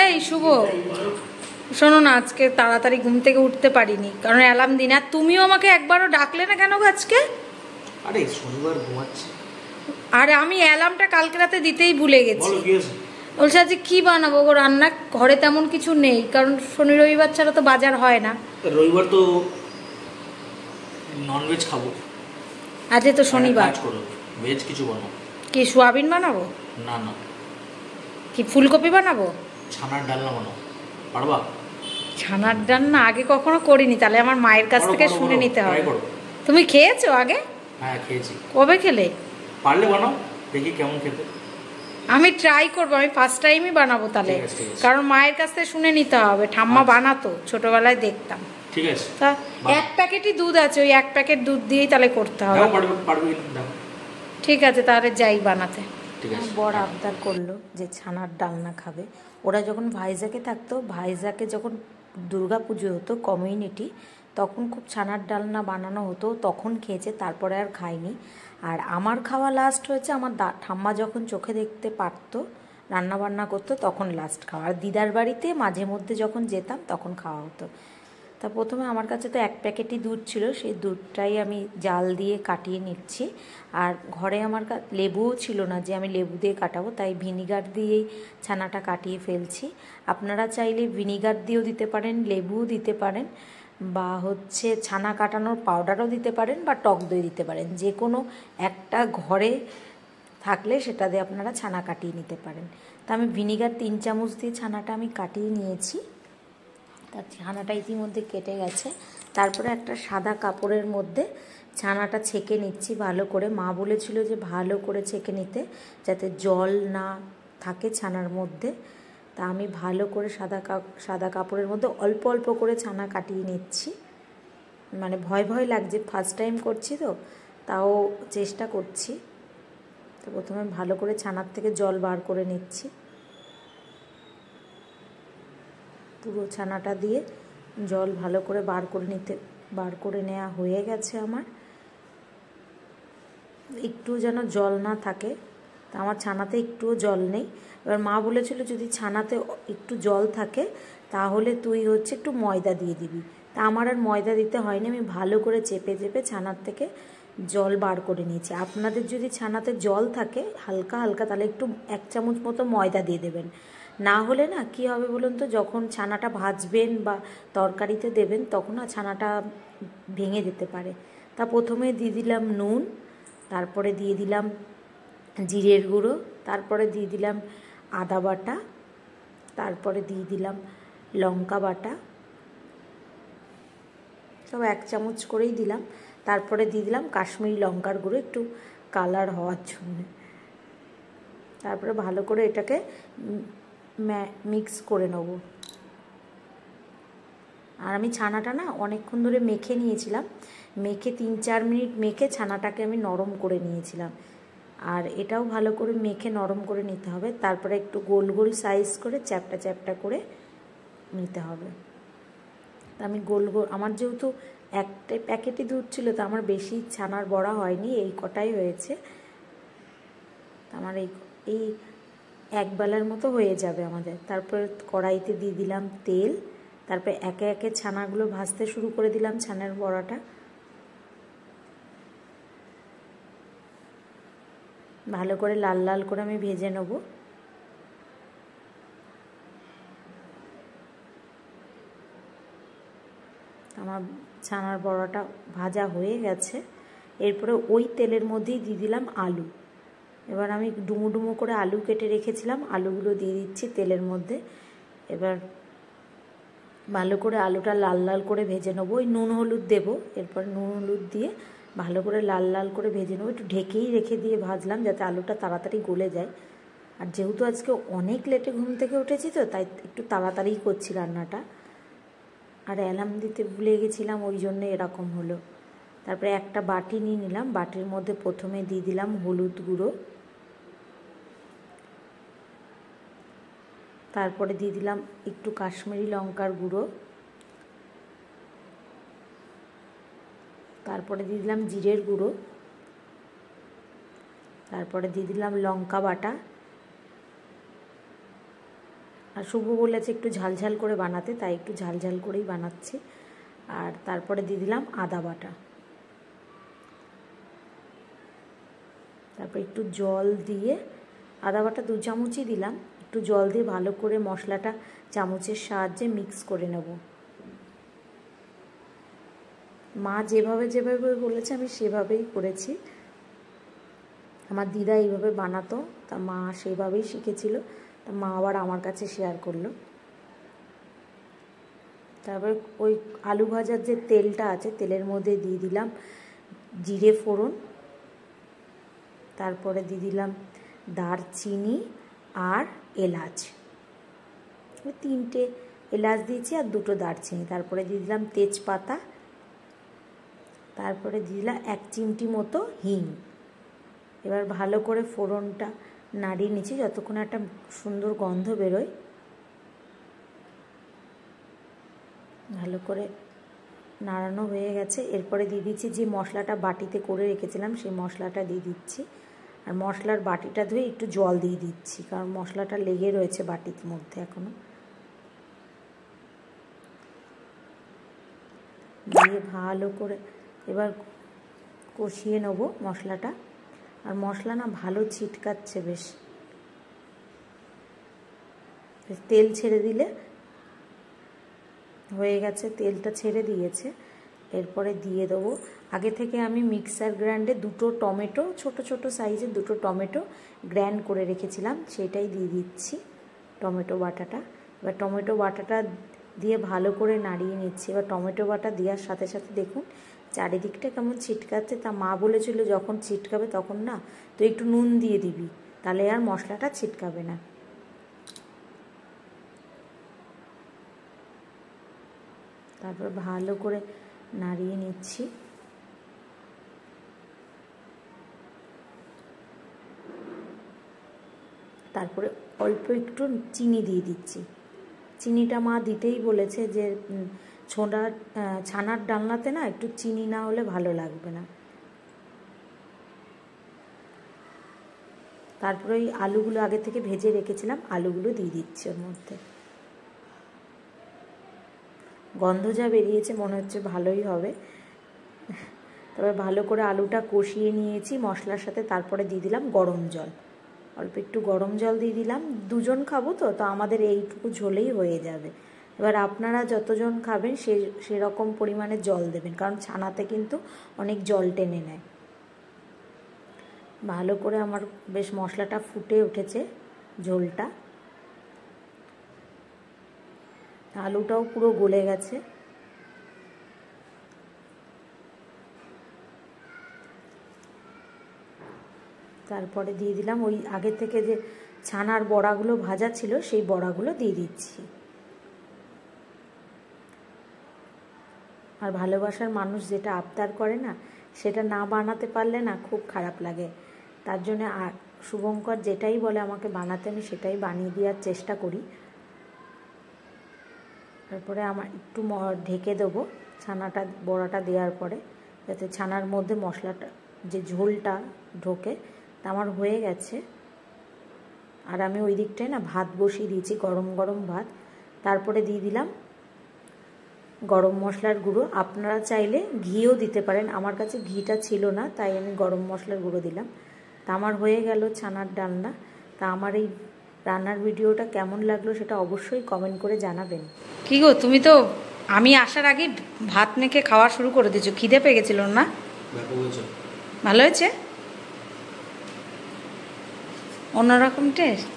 এই শুভ, শোনো না, আজকে তাড়াতাড়ি ঘুম থেকে উঠতে পারিনি কারণ অ্যালার্ম দিন। আর তুমিও আমাকে একবারও ডাকলে না কেন আজকে? আরে শনিবার ঘুমাচ্ছি। আরে আমি অ্যালার্মটা কালকে রাতে দিতেই ভুলে গেছি। বলছে আজকে কি বানাবো গো রান্না, ঘরে তেমন কিছু নেই কারণ শনি রবিবার ছাড়া তো বাজার হয় না। রবিবার তো ননভেজ খাবো। আজকে তো শনিবার। ভেজ কিছু বানাবো। কি সোয়াবিন বানাবো? না না। কি ফুলকপি বানাবো? ছানার ডালনা বানাবো, পারবা? ছানার ডালনা আগে কখনো করিনি, তাহলে আমার মায়ের কাছ থেকে শুনে নিতে হবে। তুমি খেয়েছো আগে? হ্যাঁ খেয়েছি। কবে খেলে? পারলে বানাও, দেখি কেমন খেতে। আমি ট্রাই করবো, আমি ফার্স্ট টাইমই বানাবো তাহলে, কারণ মায়ের কাছ থেকে শুনে নিতে হবে। ঠাম্মা বানাতো, ছোটবেলায় দেখতাম। ঠিক আছে। তা এক প্যাকেটই দুধ আছে, ওই এক প্যাকেট দুধ দিয়েই তাহলে করতে হবে। ঠিক আছে, তাহলে যাই বানাতে। বড় আবদার করলো যে ছানার ডালনা খাবে। ওরা যখন ভাইজাকে থাকতো, ভাইজাকে যখন দুর্গা পুজো হতো কমিউনিটি, তখন খুব ছানার ডালনা বানানো হতো, তখন খেয়েছে, তারপরে আর খায়নি। আর আমার খাওয়া লাস্ট হয়েছে আমার ঠাম্মা যখন চোখে দেখতে পারতো, রান্না বান্না করতো, তখন লাস্ট খাওয়া। আর দিদার বাড়িতে মাঝে মধ্যে যখন যেতাম তখন খাওয়া হতো। তা প্রথমে আমার কাছে তো এক প্যাকেটই দুধ ছিল, সেই দুধটাই আমি জাল দিয়ে কাটিয়ে নিচ্ছি। আর ঘরে আমার লেবুও ছিল না যে আমি লেবু দিয়ে কাটাবো, তাই ভিনিগার দিয়েই ছানাটা কাটিয়ে ফেলছি। আপনারা চাইলে ভিনিগার দিয়েও দিতে পারেন, লেবুও দিতে পারেন, বা হচ্ছে ছানা কাটানোর পাউডারও দিতে পারেন, বা টক দই দিতে পারেন। যে কোনো একটা ঘরে থাকলে সেটা দিয়ে আপনারা ছানা কাটিয়ে নিতে পারেন। তা আমি ভিনিগার 3 চামচ দিয়ে ছানাটা আমি কাটিয়ে নিয়েছি। তার ছানাটা ইতিমধ্যে কেটে গেছে। তারপরে একটা সাদা কাপড়ের মধ্যে ছানাটা ছেঁকে নিচ্ছি ভালো করে। মা বলেছিল যে ভালো করে ছেঁকে নিতে, যাতে জল না থাকে ছানার মধ্যে। তা আমি ভালো করে সাদা কাপড়ের মধ্যে অল্প অল্প করে ছানা কাটিয়ে নিচ্ছি। মানে ভয় ভয় লাগছে, ফার্স্ট টাইম করছি তো, তাও চেষ্টা করছি। তো প্রথমে ভালো করে ছানার থেকে জল বার করে নিচ্ছি। পুরো ছানাটা দিয়ে জল ভালো করে বার করে নেওয়া হয়ে গেছে আমার। একটু যেন জল না থাকে, তা আমার ছানাতে একটুও জল নেই। এবার মা বলেছিল যদি ছানাতে একটু জল থাকে তাহলে তুই হচ্ছে একটু ময়দা দিয়ে দিবি। তা আমার আর ময়দা দিতে হয়নি, আমি ভালো করে চেপে চেপে ছানার থেকে জল বার করে নিয়েছি। আপনাদের যদি ছানাতে জল থাকে হালকা হালকা, তাহলে একটু 1 চামচ মতো ময়দা দিয়ে দেবেন। না হলে না কি হবে বলুন তো, যখন ছানাটা ভাজবেন বা তরকারিতে দেবেন তখন না ছানাটা ভেঙে যেতে পারে। তা প্রথমে দিয়ে দিলাম নুন, তারপরে দিয়ে দিলাম জিরের গুঁড়ো, তারপরে দিয়ে দিলাম আদা বাটা, তারপরে দিয়ে দিলাম লঙ্কা বাটা, সব 1 চামচ করেই দিলাম। তারপরে দিয়ে দিলাম কাশ্মীরি লঙ্কার গুঁড়ো, একটু কালার হওয়ার জন্য। তারপরে ভালো করে এটাকে মিক্স করে নেব। আর আমি ছানাটা না অনেকক্ষণ ধরে মেখে নিয়েছিলাম, মেখে 3-4 মিনিট মেখে ছানাটাকে আমি নরম করে নিয়েছিলাম। আর এটাও ভালো করে মেখে নরম করে নিতে হবে। তারপরে একটু গোল গোল সাইজ করে চ্যাপটা চ্যাপটা করে নিতে হবে। আমি গোল গোল, আমার যেহেতু একটা প্যাকেটই দুধ ছিল, তো আমার বেশি ছানার বড়া হয়নি, এই কটাই হয়েছে। আমার এই এক বেলার মতো হয়ে যাবে আমাদের। তারপর কড়াইতে দিয়ে দিলাম তেল, তারপরে একে একে ছানাগুলো ভাজতে শুরু করে দিলাম। ছানার বড়াটা ভালো করে লাল লাল করে আমি ভেজে নেব। আমার ছানার বড়াটা ভাজা হয়ে গেছে। এরপরে ওই তেলের মধ্যেই দিয়ে দিলাম আলু। এবার আমি ডুমো ডুমো করে আলু কেটে রেখেছিলাম, আলুগুলো দিয়ে দিচ্ছি তেলের মধ্যে। এবার ভালো করে আলুটা লাল লাল করে ভেজে নেবো। ওই নুন হলুদ দেবো, এরপর নুন হলুদ দিয়ে ভালো করে লাল লাল করে ভেজে নেবো। একটু ঢেকেই রেখে দিয়ে ভাজলাম যাতে আলুটা তাড়াতাড়ি গলে যায়। আর যেহেতু আজকে অনেক লেটে ঘুম থেকে উঠেছি তো, তাই একটু তাড়াতাড়িই করছি রান্নাটা। আর অ্যালার্ম দিতে ভুলে গেছিলাম, ওই জন্য এরকম হলো। তারপরে একটা বাটি নিয়ে নিলাম, বাটির মধ্যে প্রথমে দিয়ে দিলাম হলুদ গুঁড়ো, তারপরে দিয়ে দিলাম একটু কাশ্মীরি লঙ্কার গুঁড়ো, তারপরে দিয়ে দিলাম জিরের গুঁড়ো, তারপরে দিয়ে দিলাম লঙ্কা বাটা, আর শুভ বলেছে একটু ঝালঝাল করে বানাতে, তাই একটু ঝালঝাল করেই বানাচ্ছি। আর তারপরে দিয়ে দিলাম আদা বাটা, তারপর একটু জল দিয়ে, আদা বাটা 2 চামচই দিলাম, একটু জল দিয়ে ভালো করে মশলাটা চামচের সাহায্যে মিক্স করে নেব। মা যেভাবে যেভাবে বলেছে আমি সেভাবেই করেছি। আমার দিদা এইভাবে বানাতো, তা মা সেভাবেই শিখেছিল, তা মা আবার আমার কাছে শেয়ার করলো। তারপরে ওই আলু ভাজার যে তেলটা আছে, তেলের মধ্যে দিয়ে দিলাম জিরে ফোড়ন, তারপরে দিয়ে দিলাম দারচিনি আর এলাচ, 3টে এলাচ দিয়েছি আর 2টো দারচিনি। তারপরে দিয়ে দিলাম তেজপাতা, তারপরে দিয়ে দিলাম 1 চিমটি মতো হিং। এবার ভালো করে ফোড়নটা নাড়িয়ে নিচ্ছি যতক্ষণ একটা সুন্দর গন্ধ বেরোয়। ভালো করে নাড়ানো হয়ে গেছে। এরপরে দিয়ে দিচ্ছি যে মশলাটা বাটিতে করে রেখেছিলাম, সেই মশলাটা দিয়ে দিচ্ছি। আর মশলার বাটিটা ধুয়ে একটু জল দিয়ে দিচ্ছি, কারণ মশলাটা লেগে রয়েছে বাটির মধ্যে এখনো। দিয়ে ভালো করে এবার কষিয়ে নেব মশলাটা। আর মশলা না ভালো ছিটকাচ্ছে, বেশ তেল ছেড়ে দিলে হয়ে গেছে, তেলটা ছেড়ে দিয়েছে। এরপরে দিয়ে দেবো, আগে থেকে আমি মিক্সার গ্রাইন্ডে 2টো টমেটো, ছোট ছোট সাইজের 2টো টমেটো গ্রাইন্ড করে রেখেছিলাম, সেটাই দিয়ে দিচ্ছি টমেটো বাটাটা। এবার টমেটো বাটাটা দিয়ে ভালো করে নাড়িয়ে নিচ্ছি। এবার টমেটো বাটা দেওয়ার সাথে সাথে দেখুন চারিদিকটা কেমন ছিটকাচ্ছে। তা মা বলেছিল যখন ছিটকাবে তখন না তো একটু নুন দিয়ে দিবি, তাহলে আর মশলাটা ছিটকাবে না। তারপর ভালো করে নাড়িয়ে নিচ্ছি। তারপরে অল্প একটু চিনি দিয়ে দিচ্ছি। চিনিটা মা দিতেই বলেছে যে ছানার ডালনাতে না একটু চিনি না হলে ভালো লাগবে না। তারপরে ওই আলুগুলো আগে থেকে ভেজে রেখেছিলাম, আলুগুলো দিয়ে দিচ্ছি ওর মধ্যে। গন্ধ যা বেরিয়েছে মনে হচ্ছে ভালোই হবে। তবে ভালো করে আলুটা কষিয়ে নিয়েছি মশলার সাথে। তারপরে দিয়ে দিলাম গরম জল, অল্প একটু গরম জল দিয়ে দিলাম। 2 জন খাবো তো আমাদের এইটুকু ঝোলেই হয়ে যাবে। এবার আপনারা যতজন খাবেন সেরকম পরিমাণে জল দেবেন, কারণ ছানাতে কিন্তু অনেক জল টেনে নেয়। ভালো করে আমার বেশ মশলাটা ফুটে উঠেছে, ঝোলটা, আলুটাও পুরো গলে গেছে। তারপরে দিয়ে দিলাম ওই আগে থেকে যে ছানার বড়াগুলো ভাজা ছিল, সেই বড়াগুলো দিয়ে দিচ্ছি। আর ভালোবাসার মানুষ যেটা আবদার করে না, সেটা না বানাতে পারলে না খুব খারাপ লাগে। তার জন্য শুভঙ্কর যেটাই বলে আমাকে বানাতে, আমি সেটাই বানিয়ে দেওয়ার চেষ্টা করি। তারপরে আমার একটু ঢেকে দেবো ছানাটা, বড়াটা দেওয়ার পরে, যাতে ছানার মধ্যে মশলাটা যে ঝোলটা ঢোকে। তা আমার হয়ে গেছে। আর আমি ওই দিকটায় না ভাত বসিয়ে দিয়েছি, গরম গরম ভাত। তারপরে দিয়ে দিলাম গরম মশলার গুঁড়ো। আপনারা চাইলে ঘিও দিতে পারেন, আমার কাছে ঘিটা ছিল না তাই আমি গরম মশলার গুঁড়ো দিলাম। তা আমার হয়ে গেল ছানার ডালনা। তা আমার এই রান্নার ভিডিওটা কেমন লাগলো সেটা অবশ্যই কমেন্ট করে জানাবেন। কি গো, তুমি তো আমি আসার আগে ভাত মেখে খাওয়া শুরু করে দিয়েছো, খিদে পেয়ে গেছিল না? ভালো হয়েছে, অন্যরকম টেস্ট।